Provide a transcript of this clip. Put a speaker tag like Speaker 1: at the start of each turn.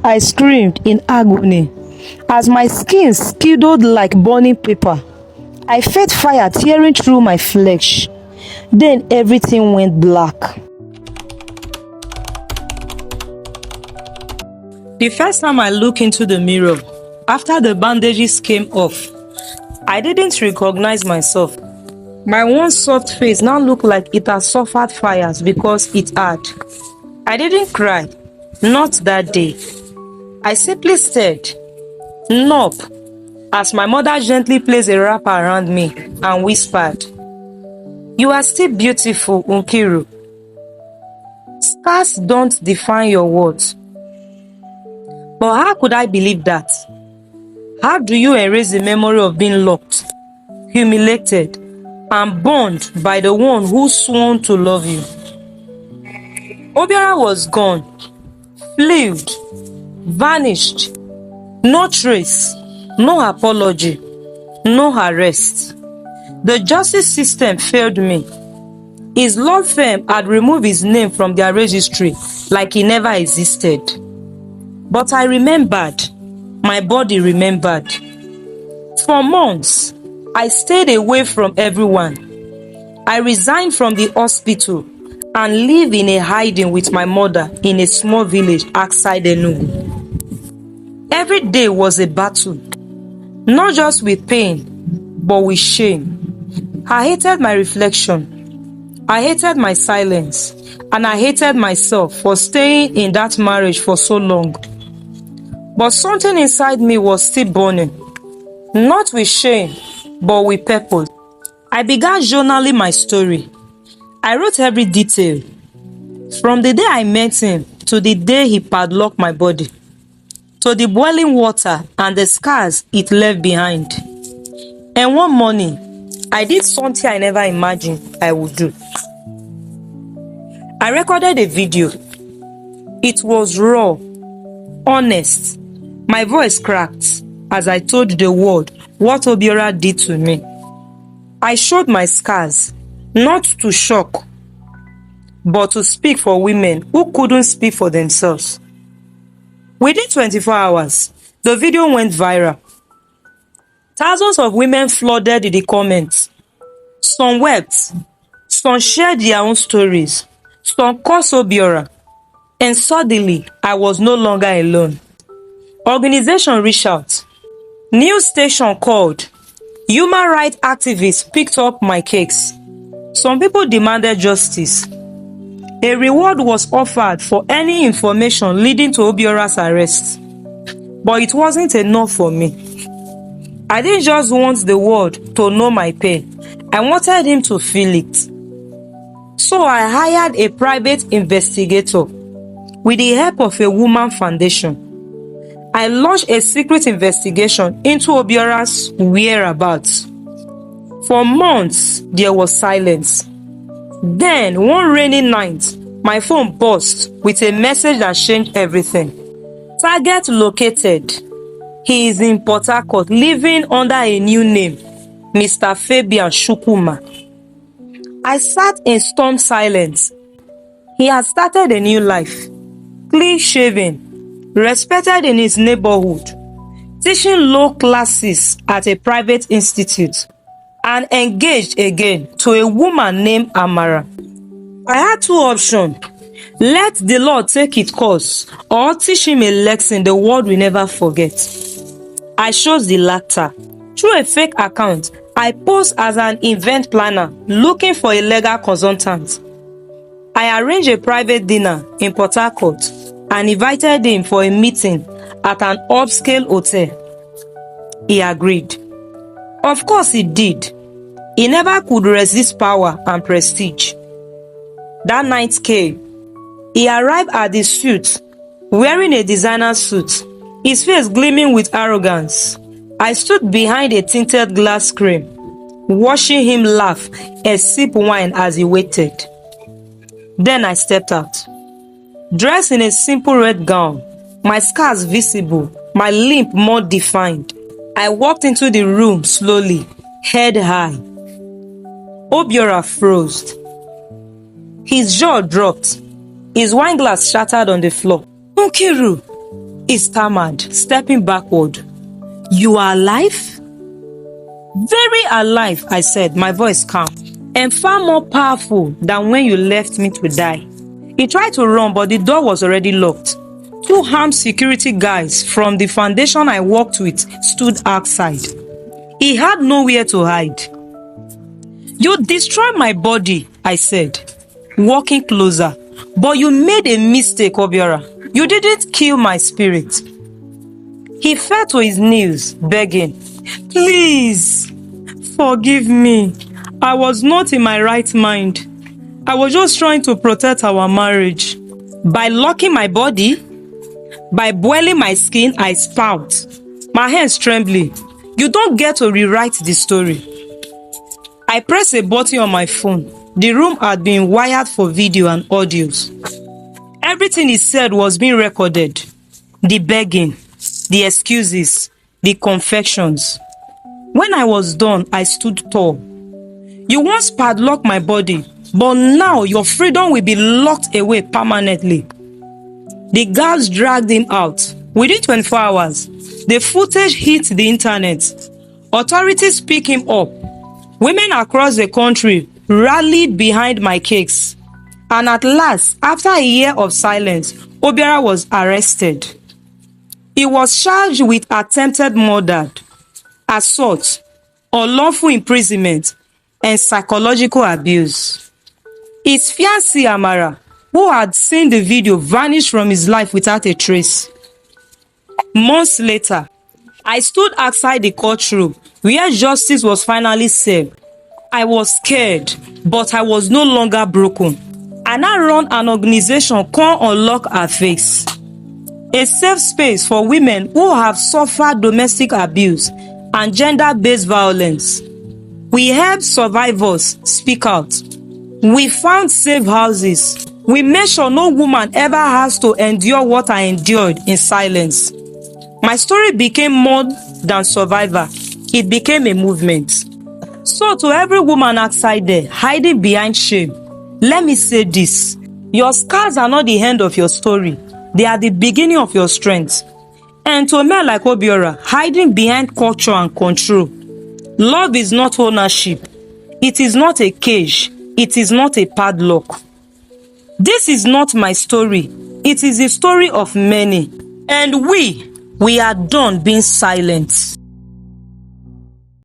Speaker 1: I screamed in agony as my skin skidled like burning paper. I felt fire tearing through my flesh. Then everything went black. The first time I looked into the mirror, after the bandages came off, I didn't recognize myself. My once soft face now looked like it had suffered fires because it had. I didn't cry, not that day. I simply stared, numb, as my mother gently placed a wrapper around me and whispered, "You are still beautiful, Nkiru. Scars don't define your worth." But how could I believe that? How do you erase the memory of being locked, humiliated, and burned by the one who swore to love you? Obiora was gone, flued, vanished. No trace, no apology, no arrest. The justice system failed me. His law firm had removed his name from their registry like he never existed. But I remembered. My body remembered. For months, I stayed away from everyone. I resigned from the hospital and lived in a hiding with my mother in a small village outside Enugu. Every day was a battle, not just with pain, but with shame. I hated my reflection. I hated my silence, and I hated myself for staying in that marriage for so long. But something inside me was still burning, not with shame, but with purpose. I began journaling my story. I wrote every detail, from the day I met him to the day he padlocked my body, to the boiling water and the scars it left behind. And one morning, I did something I never imagined I would do. I recorded a video. It was raw, honest. My voice cracked as I told the world what Obiora did to me. I showed my scars, not to shock, but to speak for women who couldn't speak for themselves. Within 24 hours, the video went viral. Thousands of women flooded the comments. Some wept, some shared their own stories, some cursed Obiora, and suddenly I was no longer alone. Organization reached out. News station called. Human rights activists picked up my case. Some people demanded justice. A reward was offered for any information leading to Obiora's arrest. But it wasn't enough for me. I didn't just want the world to know my pain. I wanted him to feel it. So I hired a private investigator with the help of a woman foundation. I launched a secret investigation into Obiora's whereabouts. For months, there was silence. Then, one rainy night, my phone buzzed with a message that changed everything. Target located. He is in Port Harcourt, living under a new name, Mr. Fabian Shukuma. I sat in storm silence. He had started a new life, clean-shaven, respected in his neighborhood, teaching low classes at a private institute, and engaged again to a woman named Amara. I had two options. Let the Lord take its course, or teach him a lesson the world will never forget. I chose the latter. Through a fake account, I posed as an event planner looking for a legal consultant. I arranged a private dinner in Port Harcourt and invited him for a meeting at an upscale hotel. He agreed. Of course he did. He never could resist power and prestige. That night came. He arrived at the suite wearing a designer suit, his face gleaming with arrogance. I stood behind a tinted glass screen, watching him laugh and sip wine as he waited. Then I stepped out. Dressed in a simple red gown, my scars visible, my limp more defined, I walked into the room slowly, head high. Obiora froze. His jaw dropped. His wine glass shattered on the floor. Nkiru, He stammered, stepping backward. "You are alive?" "Very alive," I said, my voice calm, "and far more powerful than when you left me to die." He tried to run, but the door was already locked. 2 armed security guys from the foundation I worked with stood outside. He had nowhere to hide. "You destroyed my body," I said, walking closer. "But you made a mistake, Obiora. You didn't kill my spirit." He fell to his knees, begging, "Please, forgive me. I was not in my right mind. I was just trying to protect our marriage." By locking my body, by boiling my skin, I spout, my hands trembling. "You don't get to rewrite the story." I pressed a button on my phone. The room had been wired for video and audios. Everything he said was being recorded. The begging, the excuses, the confessions. When I was done, I stood tall. "You once padlocked my body, but now your freedom will be locked away permanently." The guards dragged him out. Within 24 hours, the footage hit the internet. Authorities picked him up. Women across the country rallied behind my case. And at last, after a year of silence, Obiora was arrested. He was charged with attempted murder, assault, unlawful imprisonment, and psychological abuse. His fiancée Amara, who had seen the video, vanished from his life without a trace. Months later, I stood outside the courtroom where justice was finally served. I was scared, but I was no longer broken. I now run an organization called Unlock Our Face, a safe space for women who have suffered domestic abuse and gender-based violence. We help survivors speak out. We found safe houses. We make sure no woman ever has to endure what I endured in silence. My story became more than survivor. It became a movement. So to every woman outside there hiding behind shame, let me say this: your scars are not the end of your story. They are the beginning of your strength. And to a man like Obiora, hiding behind culture and control, love is not ownership. It is not a cage. It is not a padlock. This is not my story. It is the story of many. And we are done being silent.